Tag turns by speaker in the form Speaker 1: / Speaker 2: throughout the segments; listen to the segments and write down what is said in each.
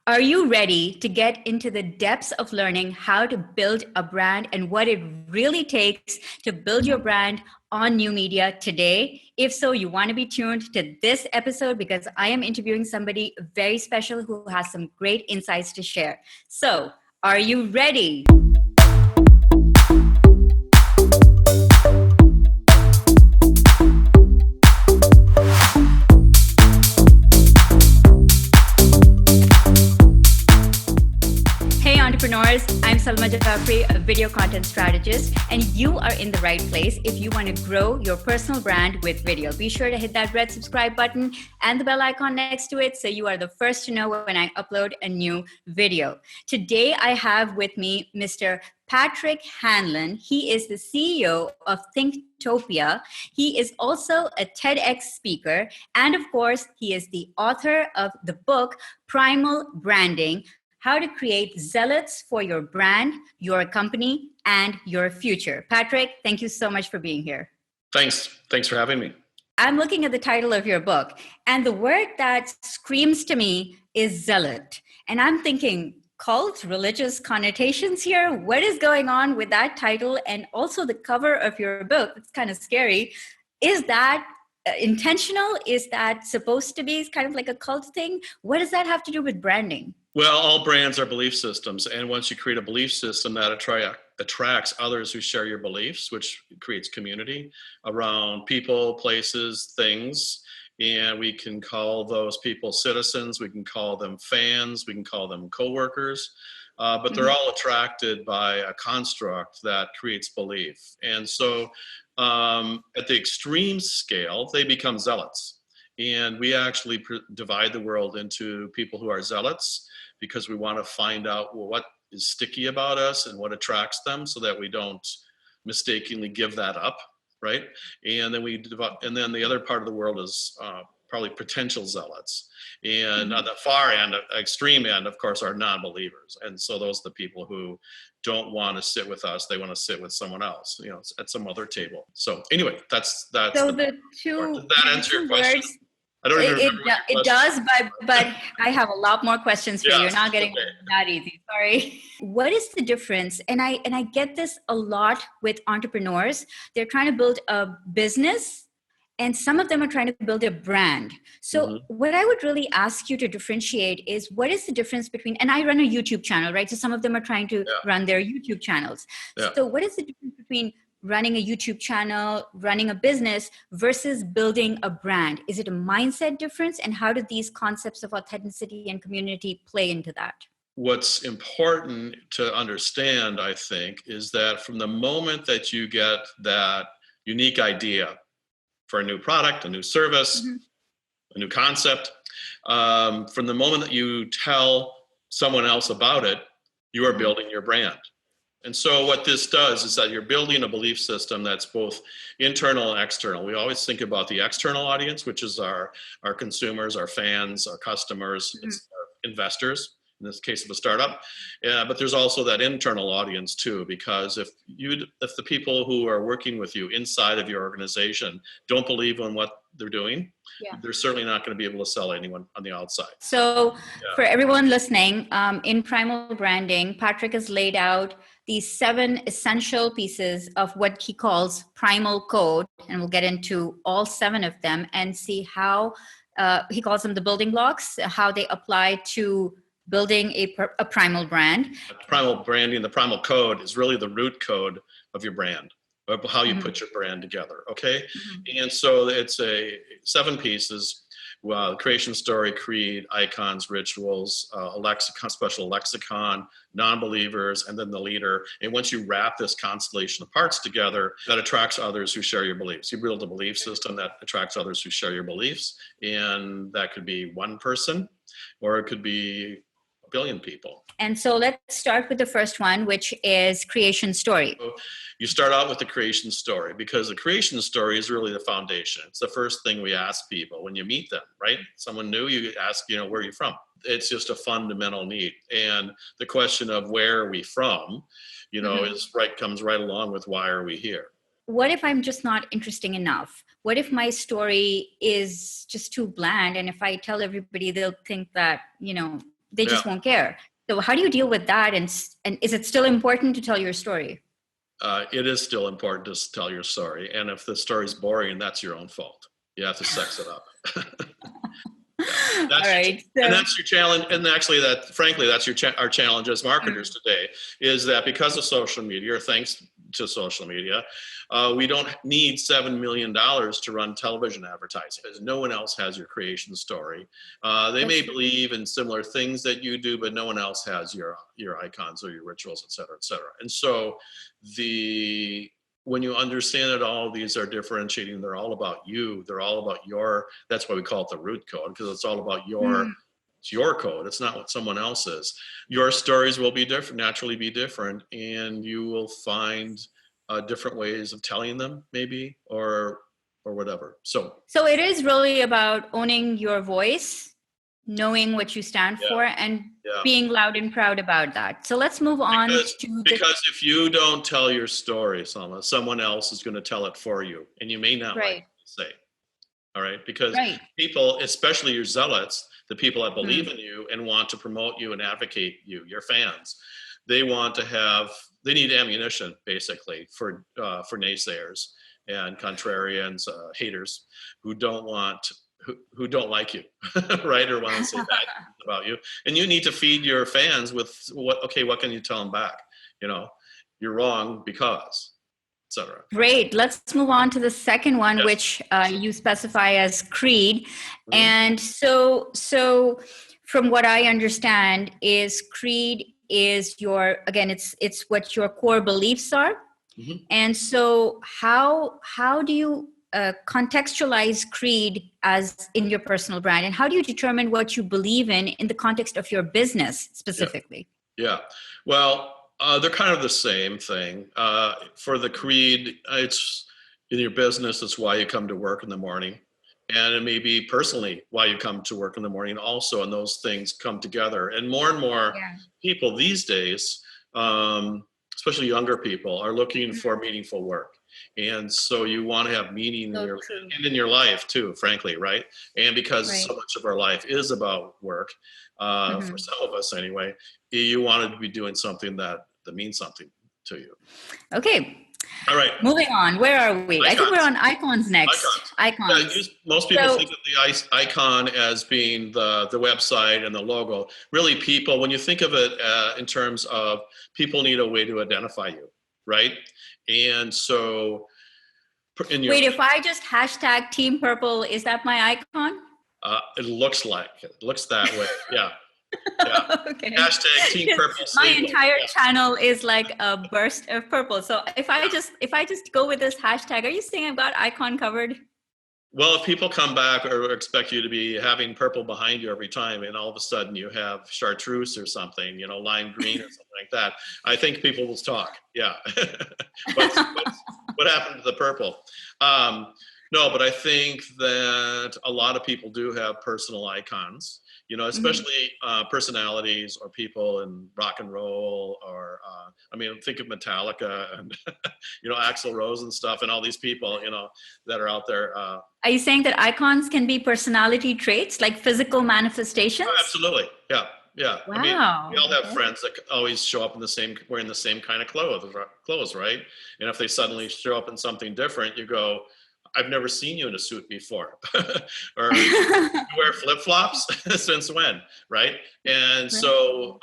Speaker 1: Are you ready to get into the depths of learning how to build a brand and what it really takes to build your brand on new media today? If so, you want to be tuned to this episode because I am interviewing somebody very special who has some great insights to share. So, are you ready? Entrepreneurs, I'm Salma Jafri, a video content strategist, and you are in the right place if you want to grow your personal brand with video. Be sure to hit that red subscribe button and the bell icon next to it so you are the first to know when I upload a new video. Today, I have with me Mr. Patrick Hanlon. He is the CEO of Thinktopia. He is also a TEDx speaker, and of course, he is the author of the book Primal Branding: How to Create Zealots for Your Brand, Your Company, and Your Future. Patrick, thank you so much for being here.
Speaker 2: Thanks for having me.
Speaker 1: I'm looking at the title of your book, and the word that screams to me is zealot. And I'm thinking, cult, religious connotations here? What is going on with that title? And also the cover of your book, it's kind of scary. Is that intentional? Is that supposed to be kind of like a cult thing? What does that have to do with branding?
Speaker 2: Well, all brands are belief systems. And once you create a belief system that attracts others who share your beliefs, which creates community around people, places, things. And we can call those people citizens. We can call them fans. We can call them coworkers. But they're all attracted by a construct that creates belief. And so at the extreme scale, they become zealots. And we actually divide the world into people who are zealots because we want to find out what is sticky about us and what attracts them so that we don't mistakenly give that up, right? And then and then the other part of the world is probably potential zealots. And on the far end, extreme end, of course, are non-believers. And so those are the people who don't want to sit with us. They want to sit with someone else, at some other table. So anyway, that's
Speaker 1: so the two.
Speaker 2: Does that answer your question?
Speaker 1: Words,
Speaker 2: I don't even remember
Speaker 1: it does, but I have a lot more questions for you. You're not getting that easy. Sorry. What is the difference? And I get this a lot with entrepreneurs. They're trying to build a business, and some of them are trying to build a brand. So what I would really ask you to differentiate is what is the difference between, and I run a YouTube channel, right? So some of them are trying to run their YouTube channels. So what is the difference between running a YouTube channel, running a business versus building a brand? Is it a mindset difference? And how do these concepts of authenticity and community play into that?
Speaker 2: What's important to understand, I think, is that from the moment that you get that unique idea for a new product, a new service, a new concept, from the moment that you tell someone else about it, you are building your brand. And so what this does is that you're building a belief system that's both internal and external. We always think about the external audience, which is our consumers, our fans, our customers, it's our investors, in this case of a startup. But there's also that internal audience too, because if the people who are working with you inside of your organization don't believe in what they're doing, they're certainly not going to be able to sell anyone on the outside.
Speaker 1: So for everyone listening, in Primal Branding, Patrick has laid out these 7 essential pieces of what he calls primal code, and we'll get into all 7 of them and see how he calls them the building blocks, how they apply to building a primal brand.
Speaker 2: Primal branding, the primal code is really the root code of your brand, of how you put your brand together, okay? And so it's 7 pieces. Creation story, creed, icons, rituals, a lexicon, special lexicon, non-believers, and then the leader. And once you wrap this constellation of parts together, that attracts others who share your beliefs. You build a belief system that attracts others who share your beliefs. And that could be one person, or it could be a billion people.
Speaker 1: And so let's start with the first one, which is creation story.
Speaker 2: So you start out with the creation story because the creation story is really the foundation. It's the first thing we ask people when you meet them, right? Someone new, you ask, where are you from? It's just a fundamental need. And the question of where are we from, comes right along with why are we here?
Speaker 1: What if I'm just not interesting enough? What if my story is just too bland? And if I tell everybody, they'll think that, They just won't care. So how do you deal with that? And is it still important to tell your story?
Speaker 2: It is still important to tell your story. And if the story's boring, that's your own fault. You have to sex it up.
Speaker 1: All right.
Speaker 2: And that's your challenge. And actually, frankly, that's our challenge as marketers today, is that because of social media, or thanks to social media, we don't need $7 million to run television advertising, because no one else has your creation story. They may believe in similar things that you do, but no one else has your icons or your rituals, et cetera, et cetera. And so when you understand that all of these are differentiating, they're all about you. They're all about that's why we call it the root code, because it's all about it's your code. It's not what someone else is. Your stories will be different, naturally be different, and you will find different ways of telling them, maybe, or whatever. So
Speaker 1: it is really about owning your voice, knowing what you stand for, and being loud and proud about that. So let's move on
Speaker 2: because if you don't tell your story, Salma, someone else is going to tell it for you, and you may not like what to say. All right, because people, especially your zealots, the people that believe in you and want to promote you and advocate you, your fans, they need ammunition, basically, for naysayers and contrarians, haters who don't like you, right? Or want to say bad things about you. And you need to feed your fans with what can you tell them back? You're wrong because, etc.
Speaker 1: Great. Let's move on to the second one, which you specify as creed. Mm-hmm. And so from what I understand is creed is it's what your core beliefs are. Mm-hmm. And so how do you contextualize creed as in your personal brand, and how do you determine what you believe in the context of your business specifically? Yeah.
Speaker 2: Well, they're kind of the same thing. For the creed, it's in your business, it's why you come to work in the morning. And it may be personally why you come to work in the morning also, and those things come together. And more people these days, especially younger people, are looking for meaningful work. And so you want to have meaning in your life too, frankly, right? And because so much of our life is about work, for some of us anyway, you want to be doing something that means something to you.
Speaker 1: Okay.
Speaker 2: All right.
Speaker 1: Moving on. Where are we?
Speaker 2: Icons.
Speaker 1: I think we're on icons next. Icons.
Speaker 2: Yeah, most people think of the icon as being the website and the logo. Really, people, when you think of it in terms of people need a way to identify you, right? And so
Speaker 1: if I just hashtag Team Purple, is that my icon?
Speaker 2: It looks that way. Yeah. Yeah.
Speaker 1: Okay.
Speaker 2: Hashtag Team Purple.
Speaker 1: My entire channel is like a burst of purple. So if I just go with this hashtag, are you saying I've got icon covered?
Speaker 2: Well, if people come back or expect you to be having purple behind you every time, and all of a sudden you have chartreuse or something, lime green or something like that, I think people will talk. Yeah. what happened to the purple? No, but I think that a lot of people do have personal icons, especially personalities or people in rock and roll, or think of Metallica and Axl Rose and stuff, and all these people that are out there.
Speaker 1: Are you saying that icons can be personality traits, like physical manifestations?
Speaker 2: Oh, absolutely, yeah.
Speaker 1: Wow.
Speaker 2: We all have friends that always show up wearing the same kind of clothes, right? And if they suddenly show up in something different, you go, I've never seen you in a suit before. Or you wear flip-flops? Since when, right? And so,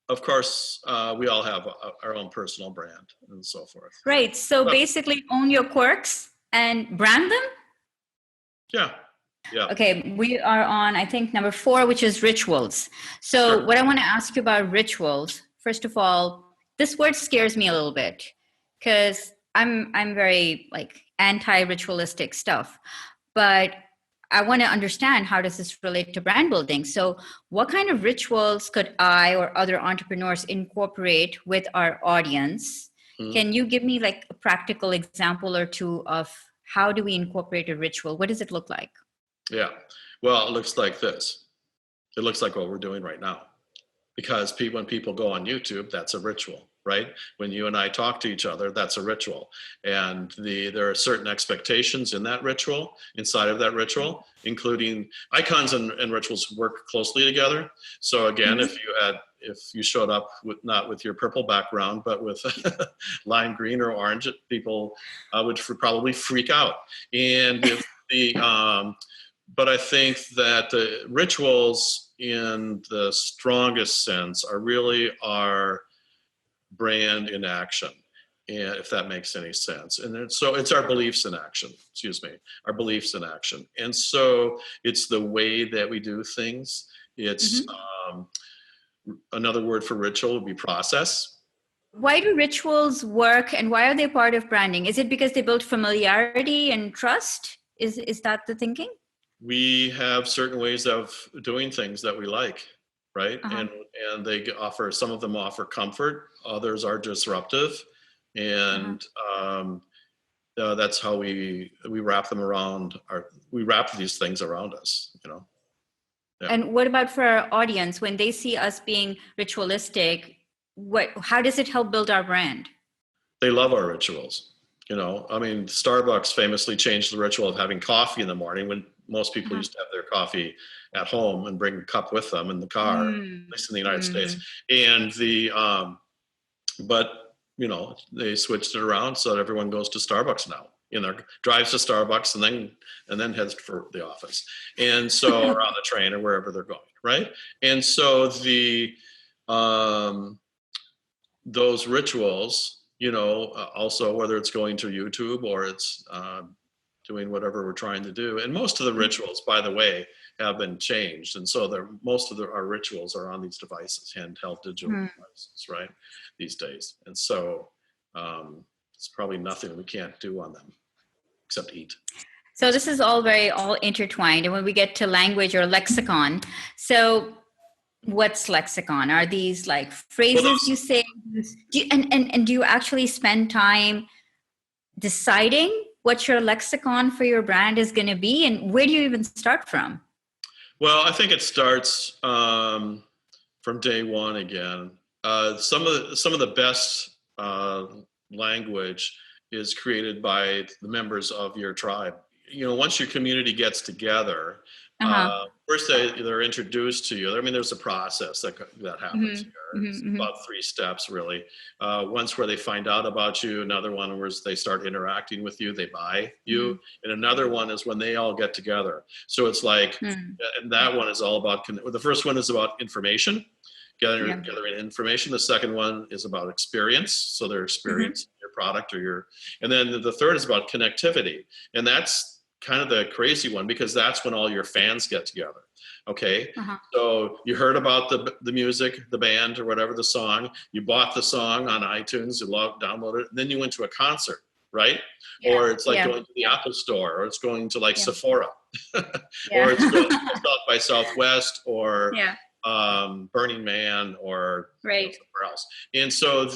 Speaker 2: of course, we all have our own personal brand and so forth.
Speaker 1: Right. So basically own your quirks and brand them?
Speaker 2: Yeah.
Speaker 1: Okay, we are on, I think, number 4, which is rituals. So what I want to ask you about rituals, first of all, this word scares me a little bit because I'm very anti-ritualistic stuff, but I want to understand, how does this relate to brand building? So what kind of rituals could I or other entrepreneurs incorporate with our audience? Mm-hmm. Can you give me a practical example or two of how do we incorporate a ritual? What does it look like?
Speaker 2: Yeah, well, it looks like this. It looks like what we're doing right now, because when people go on YouTube, that's a ritual, right? When you and I talk to each other, that's a ritual. And there are certain expectations in that ritual, inside of that ritual, including icons and rituals work closely together. So again, if you showed up with not with your purple background, but with lime green or orange, people would probably freak out. And if but I think that the rituals in the strongest sense are really our brand in action, and if that makes any sense. And then, so it's our beliefs in action, our beliefs in action. And so it's the way that we do things. It's another word for ritual would be process.
Speaker 1: Why do rituals work, and why are they part of branding? Is it because they build familiarity and trust? Is that the thinking?
Speaker 2: We have certain ways of doing things that we like, right? And they offer, some of them offer comfort, others are disruptive, and that's how we wrap them around we wrap these things around us, you know. Yeah.
Speaker 1: And what about for our audience, when they see us being ritualistic, how does it help build our brand?
Speaker 2: They love our rituals. You know, I mean, Starbucks famously changed the ritual of having coffee in the morning, when most people used to have their coffee at home and bring a cup with them in the car, at least in the United States. And but you know, they switched it around so that everyone goes to Starbucks now. You know, drives to Starbucks and then heads for the office, and so or on the train or wherever they're going, right? And so those rituals, you know, also whether it's going to YouTube or it's doing whatever we're trying to do, and most of the rituals, by the way, have been changed, and so most of our rituals are on these devices, handheld digital devices, right, these days. And so it's probably nothing we can't do on them except eat.
Speaker 1: So this is all intertwined. And when we get to language or lexicon, so what's lexicon? Are these like phrases you say? And do you actually spend time deciding what your lexicon for your brand is going to be? And where do you even start from?
Speaker 2: Well, I think it starts from day one again. Some of the best language is created by the members of your tribe. You know, once your community gets together, first they're introduced to you. I mean, there's a process that happens here. It's about 3 steps, really. Once where they find out about you, another one where they start interacting with you, they buy you, and another one is when they all get together. So it's like, and that one is all about, the first one is about information, gathering information. The second one is about experience, so their experience, your product and then the third is about connectivity, and that's kind of the crazy one, because that's when all your fans get together. Okay, so you heard about the music, the band, or whatever, the song. You bought the song on iTunes, you downloaded it, and then you went to a concert, right? Or it's like going to the Apple Store, or it's going to like Sephora, or it's going to South by Southwest, or Burning Man, or somewhere else. And so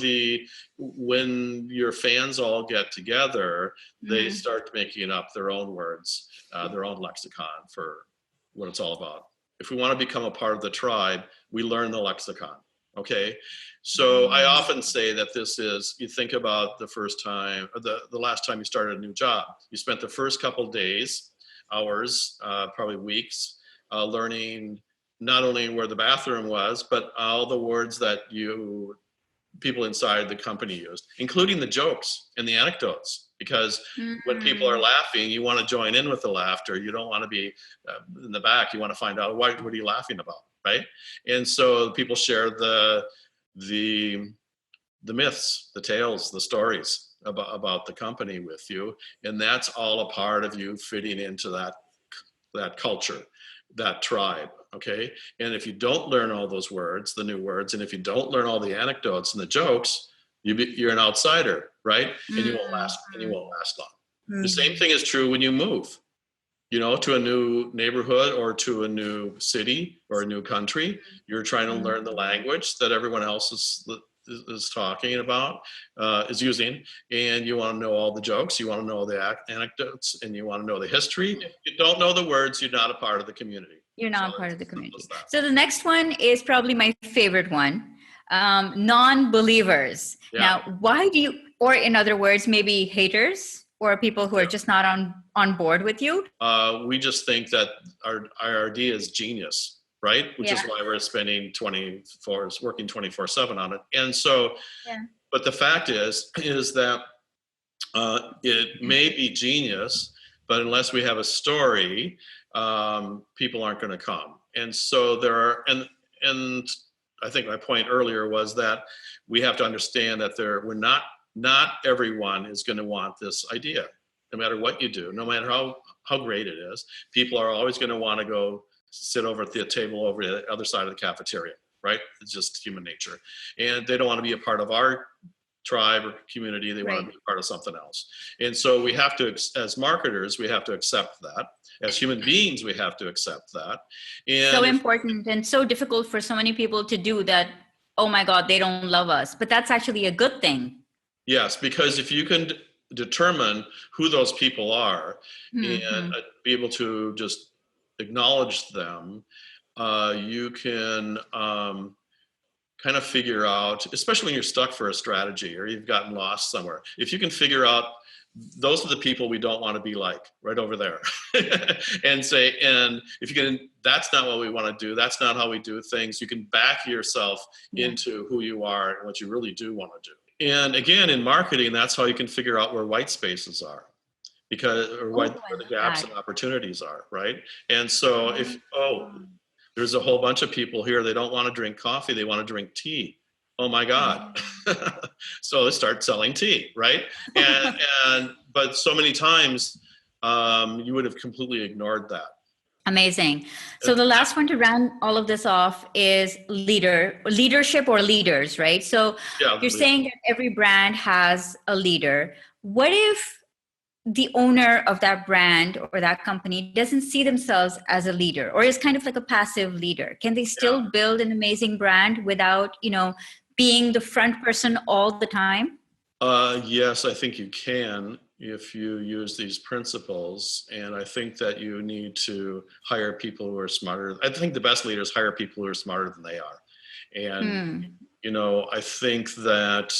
Speaker 2: when your fans all get together, they start making up their own words, their own lexicon for what it's all about. If we want to become a part of the tribe, we learn the lexicon. Okay, so I often say that this is, you think about the first time, or the last time you started a new job. You spent the first couple days, hours, probably weeks, learning not only where the bathroom was, but all the words that people inside the company used, including the jokes and the anecdotes. Because when people are laughing, you want to join in with the laughter. You don't want to be in the back. You want to find out, what are you laughing about, right? And so people share the myths, the tales, the stories about the company with you, and that's all a part of you fitting into that culture, that tribe. Okay, and if you don't learn all those words, the new words, and if you don't learn all the anecdotes and the jokes, you're an outsider, right? And you won't last. And you won't last long. The same thing is true when you move, you know, to a new neighborhood or to a new city or a new country. You're trying to learn the language that everyone else is talking about, is using, and you want to know all the jokes, you want to know all the anecdotes, and you want to know the history. If you don't know the words, you're not a part of the community.
Speaker 1: You're not part of the community. So the next one is probably my favorite one. non-believers.
Speaker 2: Yeah.
Speaker 1: Now, why do you, or in other words, maybe haters or people who are just not on board with you?
Speaker 2: We just think that our idea is genius, right? Which is why we're spending working 24/7 on it. And so, but the fact is that it may be genius, but unless we have a story, people aren't going to come. And so there are, and I think my point earlier was that we have to understand that not everyone is going to want this idea, no matter what you do, no matter how great it is. People are always going to want to go sit over at the table over the other side of the cafeteria, right? It's just human nature. And they don't want to be a part of our tribe or community. They want to be a part of something else. And so we have to, as marketers, we have to accept that. As human beings, we have to accept that. And
Speaker 1: so important and so difficult for so many people to do that. Oh my God, they don't love us. But that's actually a good thing.
Speaker 2: Yes, because if you can determine who those people are and be able to just acknowledge them, you can kind of figure out, especially when you're stuck for a strategy or you've gotten lost somewhere, if you can figure out those are the people we don't want to be like right over there and say, and if you can, that's not what we want to do. That's not how we do things. You can back yourself into who you are and what you really do want to do. And again, in marketing, that's how you can figure out where white spaces are, where the gaps and opportunities are, right? And so there's a whole bunch of people here, they don't want to drink coffee, they want to drink tea. Oh my God. So they start selling tea, right? But so many times you would have completely ignored that.
Speaker 1: Amazing. So the last one to round all of this off is leadership or leaders, right? So you're saying that every brand has a leader. What if the owner of that brand or that company doesn't see themselves as a leader or is kind of like a passive leader? Can they still build an amazing brand without, being the front person all the time?
Speaker 2: Yes, I think you can if you use these principles. And I think that you need to hire people who are smarter. I think the best leaders hire people who are smarter than they are. And, I think that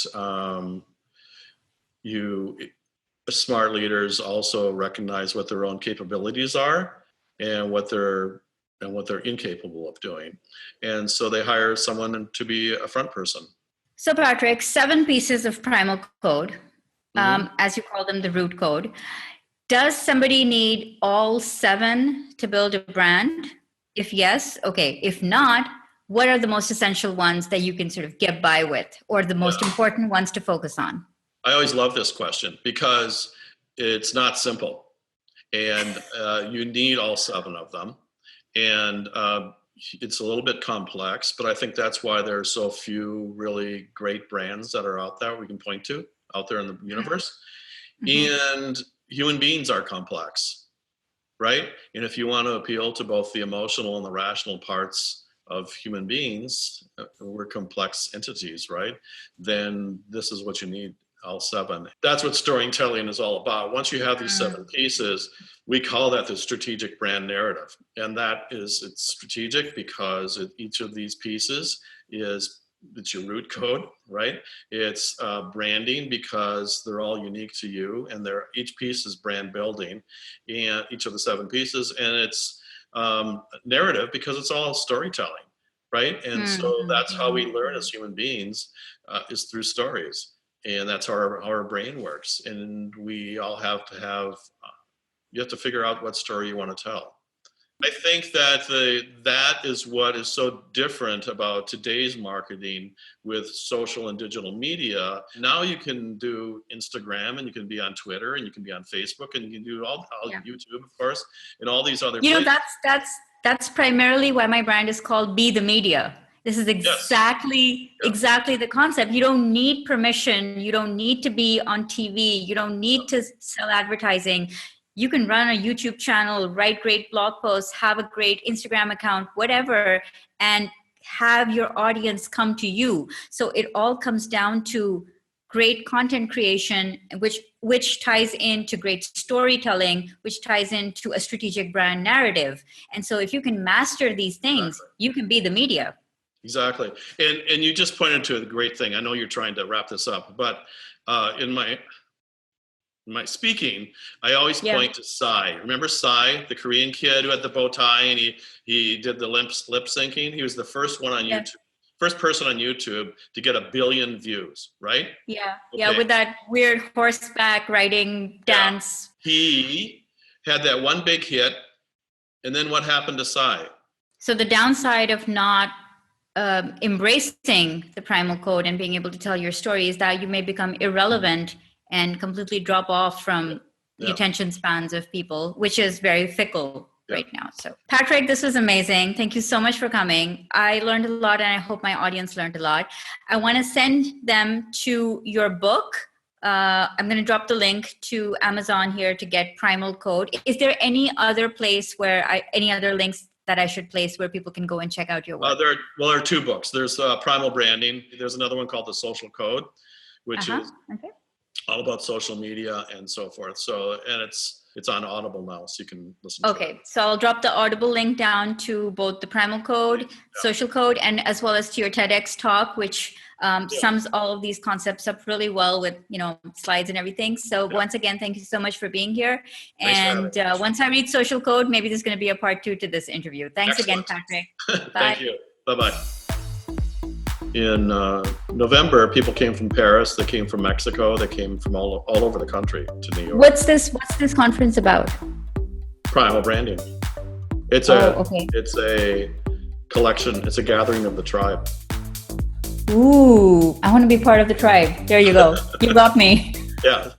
Speaker 2: smart leaders also recognize what their own capabilities are and what they're incapable of doing. And so they hire someone to be a front person.
Speaker 1: So Patrick, 7 pieces of primal code, as you call them, the root code. Does somebody need all 7 to build a brand? If yes, okay. If not, what are the most essential ones that you can sort of get by with, or the most important ones to focus on?
Speaker 2: I always love this question because it's not simple, and you need all 7 of them. And it's a little bit complex, but I think that's why there are so few really great brands that are out there we can point to out there in the universe. And human beings are complex, right? And if you want to appeal to both the emotional and the rational parts of human beings, we're complex entities, right? Then this is what you need, all 7. That's what storytelling is all about. Once you have these 7 pieces, we call that the strategic brand narrative. And it's strategic because each of these pieces it's your root code, right? It's branding because they're all unique to you, and each piece is brand building, and each of the 7 pieces. And it's narrative because it's all storytelling, right? And so that's how we learn as human beings, is through stories. And that's how our brain works. And we all have to you have to figure out what story you want to tell. I think that that is what is so different about today's marketing with social and digital media. Now you can do Instagram, and you can be on Twitter, and you can be on Facebook, and you can do all YouTube, of course, and all these other places.
Speaker 1: That's primarily why my brand is called Be the Media. This is exactly the concept. You don't need permission. You don't need to be on TV. You don't need to sell advertising. You can run a YouTube channel, write great blog posts, have a great Instagram account, whatever, and have your audience come to you. So it all comes down to great content creation, which ties into great storytelling, which ties into a strategic brand narrative. And so if you can master these things, you can be the media.
Speaker 2: Exactly. And you just pointed to a great thing. I know you're trying to wrap this up, but in my speaking, I always point to Psy. Remember Psy, the Korean kid who had the bow tie and he did the lip syncing? He was the first one on YouTube. First person on YouTube to get 1 billion views, right?
Speaker 1: Yeah.
Speaker 2: Okay.
Speaker 1: Yeah, with that weird horseback riding dance.
Speaker 2: Yeah. He had that one big hit, and then what happened to Psy?
Speaker 1: So the downside of not embracing the primal code and being able to tell your story is that you may become irrelevant and completely drop off from the attention spans of people, which is very fickle right now. So Patrick, this was amazing. Thank you so much for coming. I learned a lot, and I hope my audience learned a lot. I want to send them to your book. I'm going to drop the link to Amazon here to get Primal Code. Is there any other place any other links that I should place where people can go and check out your work?
Speaker 2: There are 2 books. There's Primal Branding. There's another one called The Social Code, which is all about social media and so forth. So, and it's on Audible now, so you can listen to it.
Speaker 1: Okay, so I'll drop the Audible link down to both the Primal Code, Social Code, and as well as to your TEDx talk, which sums all of these concepts up really well with, slides and everything. So once again, thank you so much for being here. And once I read Social Code, maybe there's going to be a part 2 to this interview. Thanks again, Patrick. Bye.
Speaker 2: Thank you. Bye-bye. In November, people came from Paris, they came from Mexico, they came from all over the country to New York.
Speaker 1: What's this conference about?
Speaker 2: Primal Branding. It's a collection, it's a gathering of the tribe.
Speaker 1: Ooh, I want to be part of the tribe. There you go. You got me.
Speaker 2: Yeah.